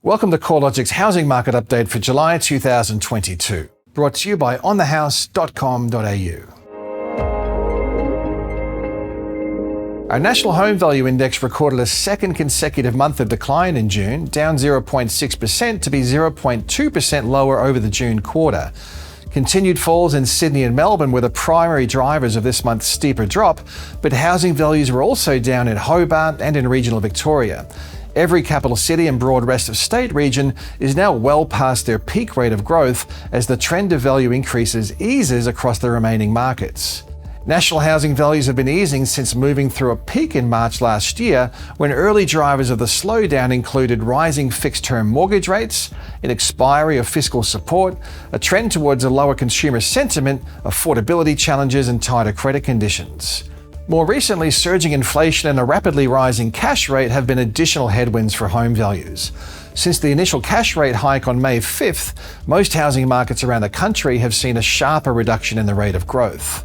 Welcome to CoreLogic's housing market update for July 2022, brought to you by onthehouse.com.au. Our National Home Value Index recorded a second consecutive month of decline in June, down 0.6% to be 0.2% lower over the June quarter. Continued falls in Sydney and Melbourne were the primary drivers of this month's steeper drop, but housing values were also down in Hobart and in regional Victoria. Every capital city and broad rest of state region is now well past their peak rate of growth as the trend of value increases eases across the remaining markets. National housing values have been easing since moving through a peak in March last year, when early drivers of the slowdown included rising fixed-term mortgage rates, an expiry of fiscal support, a trend towards a lower consumer sentiment, affordability challenges and tighter credit conditions. More recently, surging inflation and a rapidly rising cash rate have been additional headwinds for home values. Since the initial cash rate hike on May 5th, most housing markets around the country have seen a sharper reduction in the rate of growth.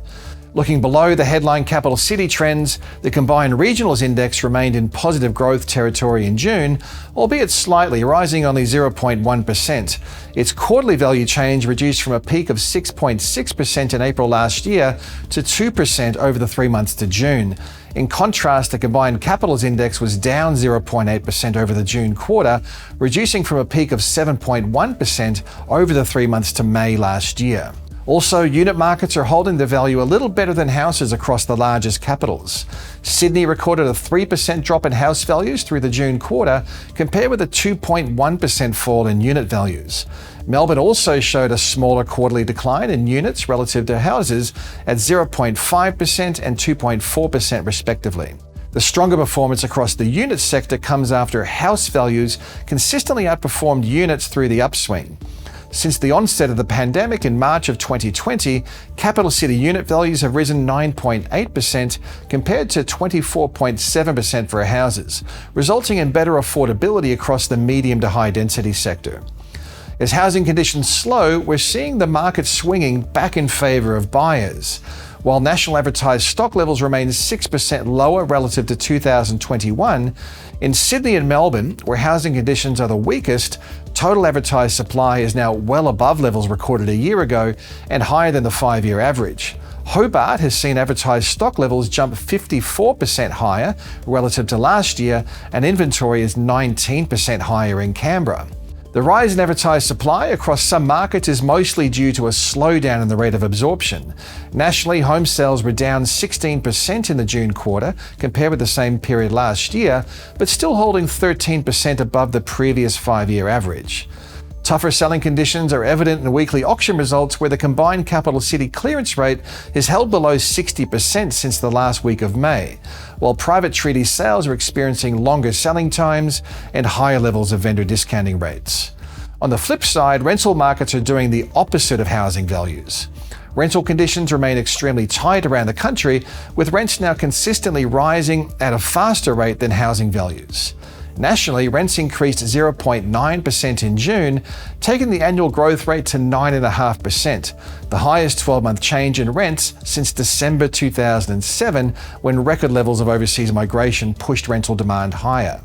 Looking below the headline capital city trends, the combined regionals index remained in positive growth territory in June, albeit slightly, rising only 0.1%. Its quarterly value change reduced from a peak of 6.6% in April last year to 2% over the 3 months to June. In contrast, the combined capitals index was down 0.8% over the June quarter, reducing from a peak of 7.1% over the 3 months to May last year. Also, unit markets are holding their value a little better than houses across the largest capitals. Sydney recorded a 3% drop in house values through the June quarter, compared with a 2.1% fall in unit values. Melbourne also showed a smaller quarterly decline in units relative to houses at 0.5% and 2.4% respectively. The stronger performance across the unit sector comes after house values consistently outperformed units through the upswing. Since the onset of the pandemic in March of 2020, capital city unit values have risen 9.8% compared to 24.7% for houses, resulting in better affordability across the medium to high density sector. As housing conditions slow, we're seeing the market swinging back in favour of buyers. While national advertised stock levels remain 6% lower relative to 2021, in Sydney and Melbourne, where housing conditions are the weakest, total advertised supply is now well above levels recorded a year ago and higher than the 5-year average. Hobart has seen advertised stock levels jump 54% higher relative to last year, and inventory is 19% higher in Canberra. The rise in advertised supply across some markets is mostly due to a slowdown in the rate of absorption. Nationally, home sales were down 16% in the June quarter compared with the same period last year, but still holding 13% above the previous 5-year average. Tougher selling conditions are evident in weekly auction results, where the combined capital city clearance rate is held below 60% since the last week of May, while private treaty sales are experiencing longer selling times and higher levels of vendor discounting rates. On the flip side, rental markets are doing the opposite of housing values. Rental conditions remain extremely tight around the country, with rents now consistently rising at a faster rate than housing values. Nationally, rents increased 0.9% in June, taking the annual growth rate to 9.5%, the highest 12-month change in rents since December 2007, when record levels of overseas migration pushed rental demand higher.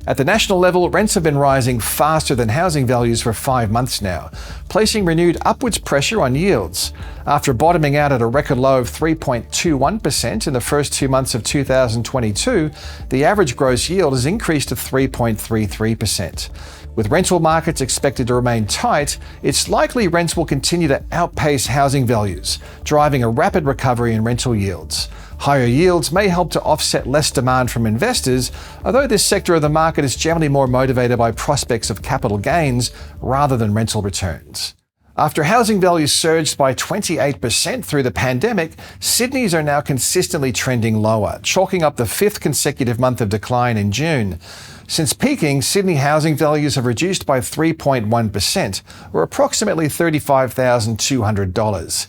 At the national level, rents have been rising faster than housing values for 5 months now, placing renewed upwards pressure on yields. After bottoming out at a record low of 3.21% in the first 2 months of 2022, the average gross yield has increased to 3.33%. With rental markets expected to remain tight, it's likely rents will continue to outpace housing values, driving a rapid recovery in rental yields. Higher yields may help to offset less demand from investors, although this sector of the market is generally more motivated by prospects of capital gains rather than rental returns. After housing values surged by 28% through the pandemic, Sydney's are now consistently trending lower, chalking up the 5th consecutive month of decline in June. Since peaking, Sydney housing values have reduced by 3.1%, or approximately $35,200.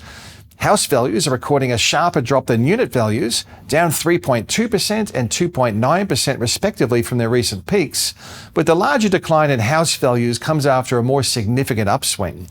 House values are recording a sharper drop than unit values, down 3.2% and 2.9% respectively from their recent peaks, but the larger decline in house values comes after a more significant upswing.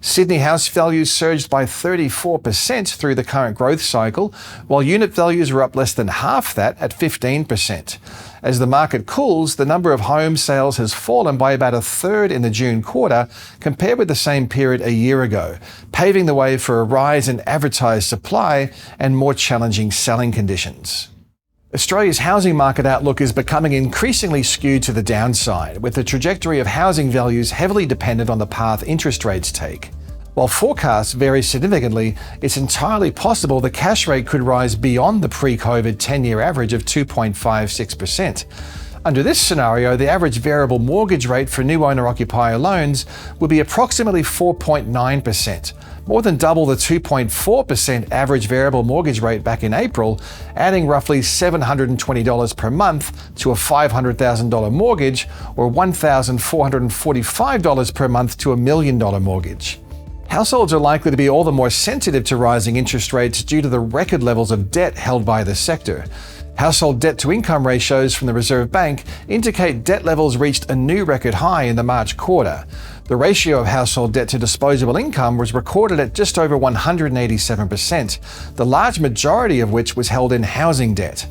Sydney house values surged by 34% through the current growth cycle, while unit values were up less than half that at 15%. As the market cools, the number of home sales has fallen by about a third in the June quarter compared with the same period a year ago, paving the way for a rise in advertised supply and more challenging selling conditions. Australia's housing market outlook is becoming increasingly skewed to the downside, with the trajectory of housing values heavily dependent on the path interest rates take. While forecasts vary significantly, it's entirely possible the cash rate could rise beyond the pre-COVID 10-year average of 2.56%. Under this scenario, the average variable mortgage rate for new owner-occupier loans will be approximately 4.9%, more than double the 2.4% average variable mortgage rate back in April, adding roughly $720 per month to a $500,000 mortgage or $1,445 per month to a $1 million mortgage. Households are likely to be all the more sensitive to rising interest rates due to the record levels of debt held by the sector. Household debt-to-income ratios from the Reserve Bank indicate debt levels reached a new record high in the March quarter. The ratio of household debt to disposable income was recorded at just over 187%, the large majority of which was held in housing debt.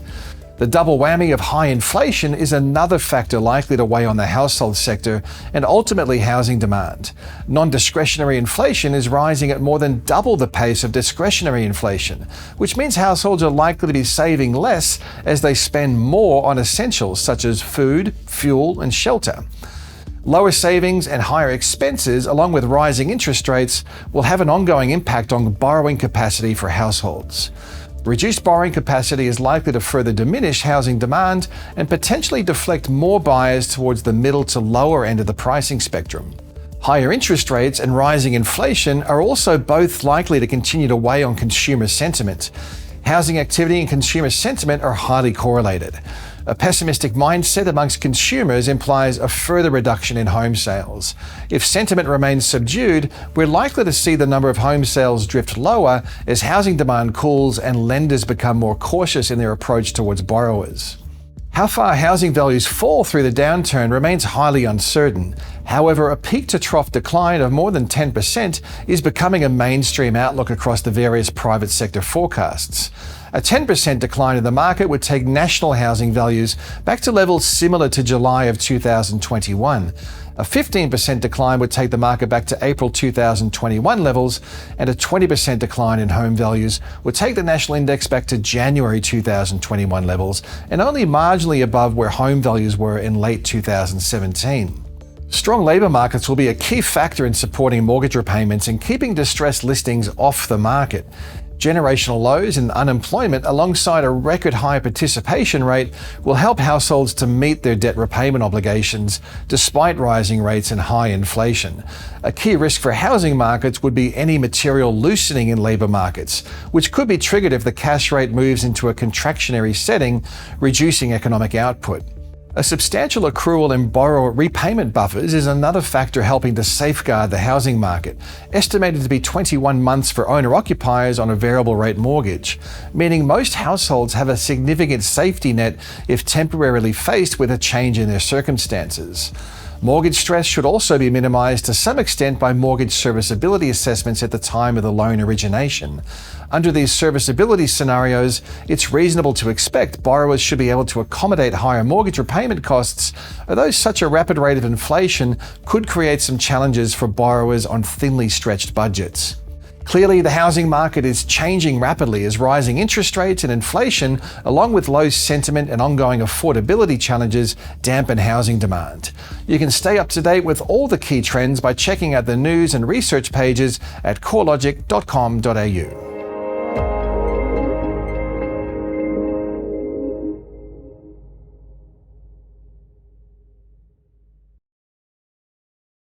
The double whammy of high inflation is another factor likely to weigh on the household sector and ultimately housing demand. Non-discretionary inflation is rising at more than double the pace of discretionary inflation, which means households are likely to be saving less as they spend more on essentials such as food, fuel, and shelter. Lower savings and higher expenses, along with rising interest rates, will have an ongoing impact on borrowing capacity for households. Reduced borrowing capacity is likely to further diminish housing demand and potentially deflect more buyers towards the middle to lower end of the pricing spectrum. Higher interest rates and rising inflation are also both likely to continue to weigh on consumer sentiment. Housing activity and consumer sentiment are highly correlated. A pessimistic mindset amongst consumers implies a further reduction in home sales. If sentiment remains subdued, we're likely to see the number of home sales drift lower as housing demand cools and lenders become more cautious in their approach towards borrowers. How far housing values fall through the downturn remains highly uncertain. However, a peak-to-trough decline of more than 10% is becoming a mainstream outlook across the various private sector forecasts. A 10% decline in the market would take national housing values back to levels similar to July of 2021. A 15% decline would take the market back to April 2021 levels, and a 20% decline in home values would take the national index back to January 2021 levels, and only marginally above where home values were in late 2017. Strong labour markets will be a key factor in supporting mortgage repayments and keeping distressed listings off the market. Generational lows in unemployment alongside a record high participation rate will help households to meet their debt repayment obligations despite rising rates and high inflation. A key risk for housing markets would be any material loosening in labour markets, which could be triggered if the cash rate moves into a contractionary setting, reducing economic output. A substantial accrual in borrower repayment buffers is another factor helping to safeguard the housing market, estimated to be 21 months for owner-occupiers on a variable rate mortgage, meaning most households have a significant safety net if temporarily faced with a change in their circumstances. Mortgage stress should also be minimised to some extent by mortgage serviceability assessments at the time of the loan origination. Under these serviceability scenarios, it's reasonable to expect borrowers should be able to accommodate higher mortgage repayment costs, although such a rapid rate of inflation could create some challenges for borrowers on thinly stretched budgets. Clearly, the housing market is changing rapidly as rising interest rates and inflation, along with low sentiment and ongoing affordability challenges, dampen housing demand. You can stay up to date with all the key trends by checking out the news and research pages at CoreLogic.com.au.